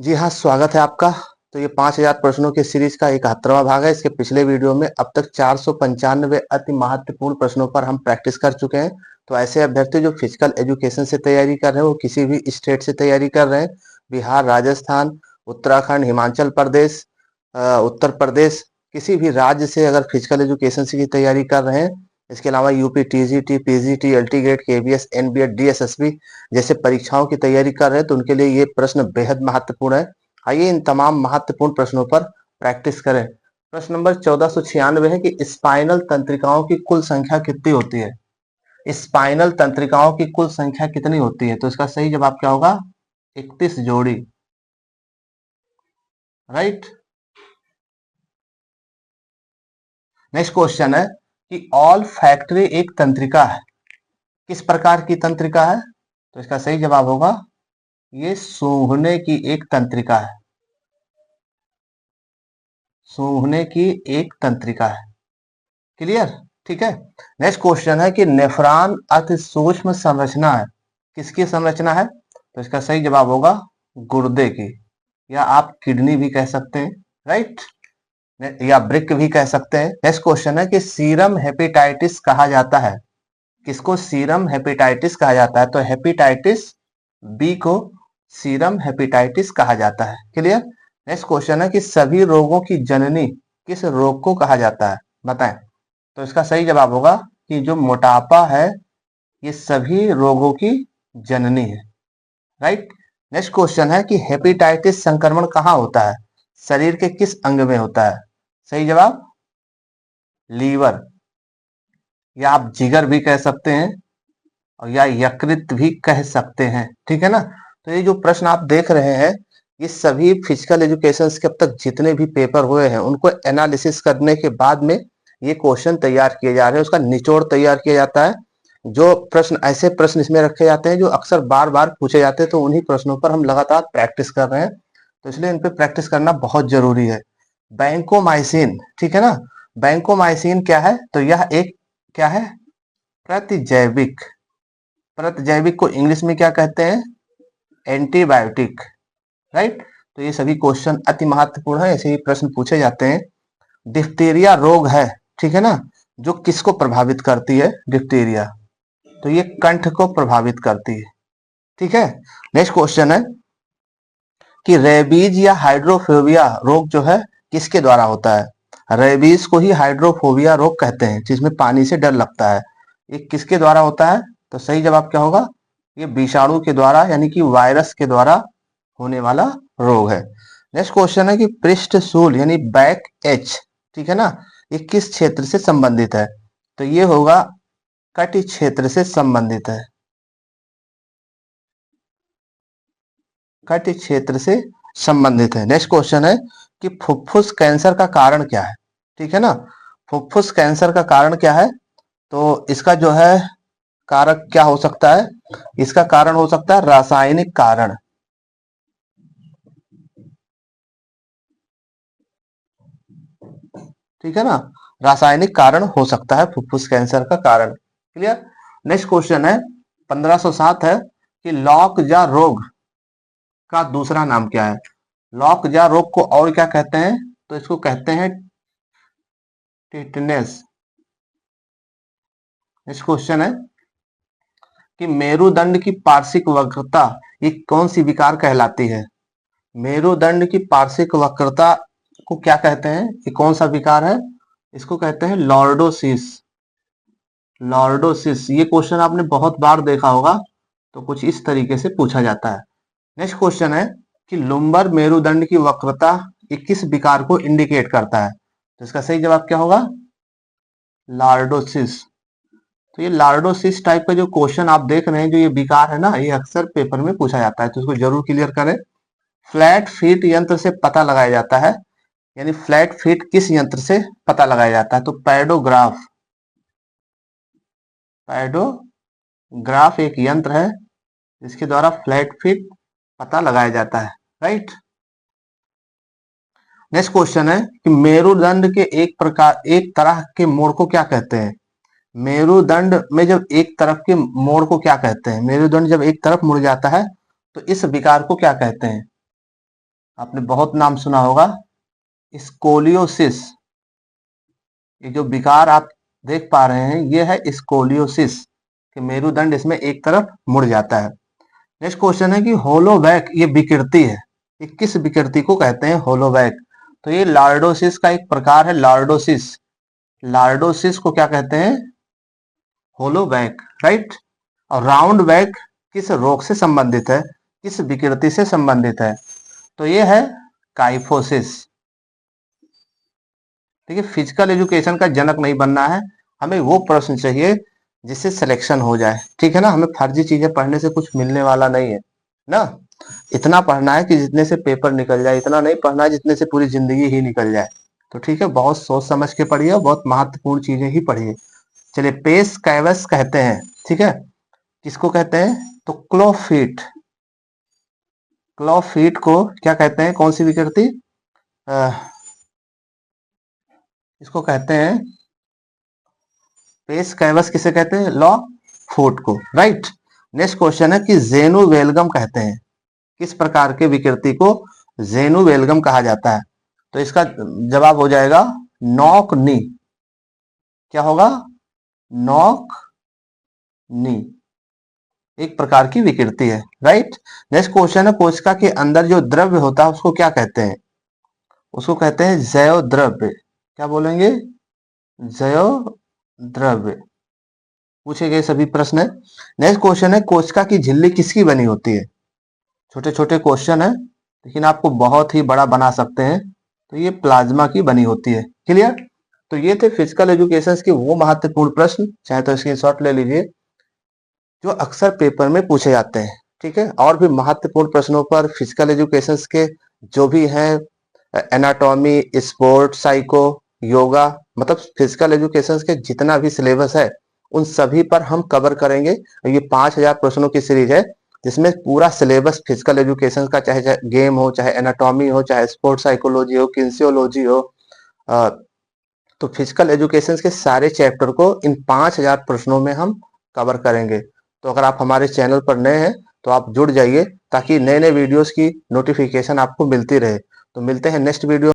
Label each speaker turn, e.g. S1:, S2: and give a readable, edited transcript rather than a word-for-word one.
S1: जी हाँ, स्वागत है आपका। तो ये 5000 प्रश्नों की सीरीज का 71वां भाग है। इसके पिछले वीडियो में अब तक 495 अति महत्वपूर्ण प्रश्नों पर हम प्रैक्टिस कर चुके हैं। तो ऐसे अभ्यर्थी जो फिजिकल एजुकेशन से तैयारी कर रहे हैं, वो किसी भी स्टेट से तैयारी कर रहे हैं, बिहार, राजस्थान, उत्तराखंड, हिमाचल प्रदेश, उत्तर प्रदेश, किसी भी राज्य से अगर फिजिकल एजुकेशन की तैयारी कर रहे हैं, इसके अलावा UP TGT, PGT, LT grade, KBS, एनबीएड, डीएसएसबी जैसे परीक्षाओं की तैयारी कर रहे हैं, तो उनके लिए ये प्रश्न बेहद महत्वपूर्ण है। आइए इन तमाम महत्वपूर्ण प्रश्नों पर प्रैक्टिस करें। प्रश्न नंबर 1496 है कि स्पाइनल तंत्रिकाओं की कुल संख्या कितनी होती है। स्पाइनल तंत्रिकाओं की कुल संख्या कितनी होती है? तो इसका सही जवाब क्या होगा? 31 जोड़ी। राइट। नेक्स्ट क्वेश्चन है कि ऑल फैक्ट्री एक तंत्रिका है, किस प्रकार की तंत्रिका है? तो इसका सही जवाब होगा ये सूंघने की एक तंत्रिका है। सूंघने की एक तंत्रिका है। क्लियर? ठीक है। नेक्स्ट क्वेश्चन है कि नेफ्रॉन अति सूक्ष्म संरचना है, किसकी संरचना है? तो इसका सही जवाब होगा गुर्दे की, या आप किडनी भी कह सकते हैं। राइट, या ब्रिक भी कह सकते हैं। नेक्स्ट क्वेश्चन है कि सीरम हेपेटाइटिस कहा जाता है, किसको सीरम हेपेटाइटिस कहा जाता है? तो हेपेटाइटिस बी को सीरम हेपेटाइटिस कहा जाता है। क्लियर? नेक्स्ट क्वेश्चन है कि सभी रोगों की जननी किस रोग को कहा जाता है? बताएं। तो इसका सही जवाब होगा कि जो मोटापा है ये सभी रोगों की जननी है। राइट। नेक्स्ट क्वेश्चन है कि हेपेटाइटिस संक्रमण कहाँ होता है? शरीर के किस अंग में होता है? सही जवाब लीवर, या आप जिगर भी कह सकते हैं, और या यकृत भी कह सकते हैं। ठीक है ना? तो ये जो प्रश्न आप देख रहे हैं, ये सभी फिजिकल एजुकेशन के अब तक जितने भी पेपर हुए हैं, उनको एनालिसिस करने के बाद में ये क्वेश्चन तैयार किए जा रहे हैं, उसका निचोड़ तैयार किया जाता है। जो प्रश्न, ऐसे प्रश्न इसमें रखे जाते हैं जो अक्सर बार बार पूछे जाते हैं, तो उन्हीं प्रश्नों पर हम लगातार प्रैक्टिस कर रहे हैं। तो इसलिए इन पे प्रैक्टिस करना बहुत जरूरी है। बैंकोमाइसिन, ठीक है ना? बैंकोमाइसिन क्या है? तो यह एक क्या है? प्रतिजैविक। प्रतिजैविक को इंग्लिश में क्या कहते हैं? एंटीबायोटिक। राइट। तो ये सभी क्वेश्चन अति महत्वपूर्ण है, ऐसे ही प्रश्न पूछे जाते हैं। डिप्थीरिया रोग है, ठीक है ना, जो किसको प्रभावित करती है? डिप्थीरिया, तो ये कंठ को प्रभावित करती है। ठीक है। नेक्स्ट क्वेश्चन है कि रेबीज या हाइड्रोफोबिया रोग जो है किसके द्वारा होता है? रेबीज को ही हाइड्रोफोबिया रोग कहते हैं, जिसमें पानी से डर लगता है। ये किसके द्वारा होता है? तो सही जवाब क्या होगा? ये विषाणु के द्वारा, यानी कि वायरस के द्वारा होने वाला रोग है। नेक्स्ट क्वेश्चन है कि पृष्ठशूल यानी बैक एच, ठीक है ना, ये किस क्षेत्र से संबंधित है? तो ये होगा कटी क्षेत्र से संबंधित है। कटी क्षेत्र से संबंधित है। नेक्स्ट क्वेश्चन है कि फुफ्फुस कैंसर का कारण क्या है? ठीक है ना, फुफ्फुस कैंसर का कारण क्या है? तो इसका जो है कारक क्या हो सकता है? इसका कारण हो सकता है रासायनिक कारण। ठीक है ना, रासायनिक कारण हो सकता है फुफ्फुस कैंसर का कारण। क्लियर? नेक्स्ट क्वेश्चन है 1507 है कि लॉकजा रोग का दूसरा नाम क्या है? लॉकजा रोग को और क्या कहते हैं? तो इसको कहते हैं टिटनेस। नेक्स्ट क्वेश्चन है कि मेरुदंड की पार्श्विक वक्रता ये कौन सी विकार कहलाती है? मेरुदंड की पार्श्विक वक्रता को क्या कहते हैं? ये कौन सा विकार है? इसको कहते हैं लॉर्डोसिस। लॉर्डोसिस, ये क्वेश्चन आपने बहुत बार देखा होगा, तो कुछ इस तरीके से पूछा जाता है। नेक्स्ट क्वेश्चन है कि लुम्बर मेरुदंड की वक्रता ये किस विकार को इंडिकेट करता है? तो इसका सही जवाब क्या होगा? लॉर्डोसिस। तो ये लॉर्डोसिस टाइप का जो क्वेश्चन आप देख रहे हैं, जो ये विकार है ना, ये अक्सर पेपर में पूछा जाता है, तो इसको जरूर क्लियर करें। फ्लैट फीट यंत्र से पता लगाया जाता है, यानी फ्लैट फीट किस यंत्र से पता लगाया जाता है? तो पैडोग्राफ। पैडोग्राफ एक यंत्र है जिसके द्वारा फ्लैट फीट पता लगाया जाता है। राइट। नेक्स्ट क्वेश्चन है कि मेरुदंड के एक तरह के मोड़ को क्या कहते हैं? मेरुदंड में जब एक तरफ के मोड़ को क्या कहते हैं? मेरुदंड जब एक तरफ मुड़ जाता है तो इस विकार को क्या कहते हैं? आपने बहुत नाम सुना होगा स्कोलियोसिस। ये जो विकार आप देख पा रहे हैं ये है स्कोलियोसिस, कि मेरुदंड इसमें एक तरफ मुड़ जाता है। नेक्स्ट क्वेश्चन है कि होलोवैक ये विकृति है, ये किस विकृति को कहते हैं होलोवैक? तो ये लार्डोसिस का एक प्रकार है, लार्डोसिस। लार्डोसिस को क्या कहते हैं? होलोवैक, राइट। और राउंड बैक किस रोग से संबंधित है, किस विकृति से संबंधित है? तो ये है काइफोसिस। देखिए फिजिकल एजुकेशन का जनक नहीं बनना है, हमें वो प्रश्न चाहिए जिससे सिलेक्शन हो जाए, ठीक है ना। हमें फर्जी चीजें पढ़ने से कुछ मिलने वाला नहीं है ना। इतना पढ़ना है कि जितने से पेपर निकल जाए, इतना नहीं पढ़ना है जितने से पूरी जिंदगी ही निकल जाए। तो ठीक है, बहुत सोच समझ के पढ़िए और बहुत महत्वपूर्ण चीजें ही पढ़िए। चलिए, पेस कैवस कहते हैं, ठीक है, किसको कहते हैं? तो क्लोफिट, क्लोफिट को क्या कहते हैं, कौन सी विकृति? इसको कहते हैं पेस कैवस। किसे कहते हैं? लॉ फूट को, राइट। नेक्स्ट क्वेश्चन है कि जेनुवेल्गम कहते हैं, किस प्रकार के विकृति को जेनुवेल्गम कहा जाता है? तो इसका जवाब हो जाएगा नॉक नी। क्या होगा? नॉक नी एक प्रकार की विकृति है, राइट। नेक्स्ट क्वेश्चन है कोशिका के अंदर जो द्रव्य होता है उसको क्या कहते हैं? उसको कहते हैं जैव द्रव्य। क्या बोलेंगे? जैव द्रव्य पूछे गए सभी प्रश्न है। नेक्स्ट क्वेश्चन है कोशिका की झिल्ली किसकी बनी होती है? छोटे छोटे क्वेश्चन है लेकिन आपको बहुत ही बड़ा बना सकते हैं। तो ये प्लाज्मा की बनी होती है। क्लियर? तो ये थे फिजिकल एजुकेशन के वो महत्वपूर्ण प्रश्न, चाहे तो स्क्रीनशॉट ले लीजिए, जो अक्सर पेपर में पूछे जाते हैं, ठीक है। और भी महत्वपूर्ण प्रश्नों पर फिजिकल एजुकेशन के जो भी हैं, एनाटॉमी, स्पोर्ट, साइको, योगा, मतलब फिजिकल एजुकेशन के जितना भी सिलेबस है उन सभी पर हम कवर करेंगे। ये 5000 प्रश्नों की सीरीज है जिसमें पूरा सिलेबस फिजिकल एजुकेशन का, चाहे गेम हो, चाहे एनाटॉमी हो, चाहे स्पोर्ट साइकोलॉजी हो, किन्सियोलॉजी हो, तो फिजिकल एजुकेशन के सारे चैप्टर को इन 5000 प्रश्नों में हम कवर करेंगे। तो अगर आप हमारे चैनल पर नए हैं तो आप जुड़ जाइए ताकि नए नए वीडियोस की नोटिफिकेशन आपको मिलती रहे। तो मिलते हैं नेक्स्ट वीडियो।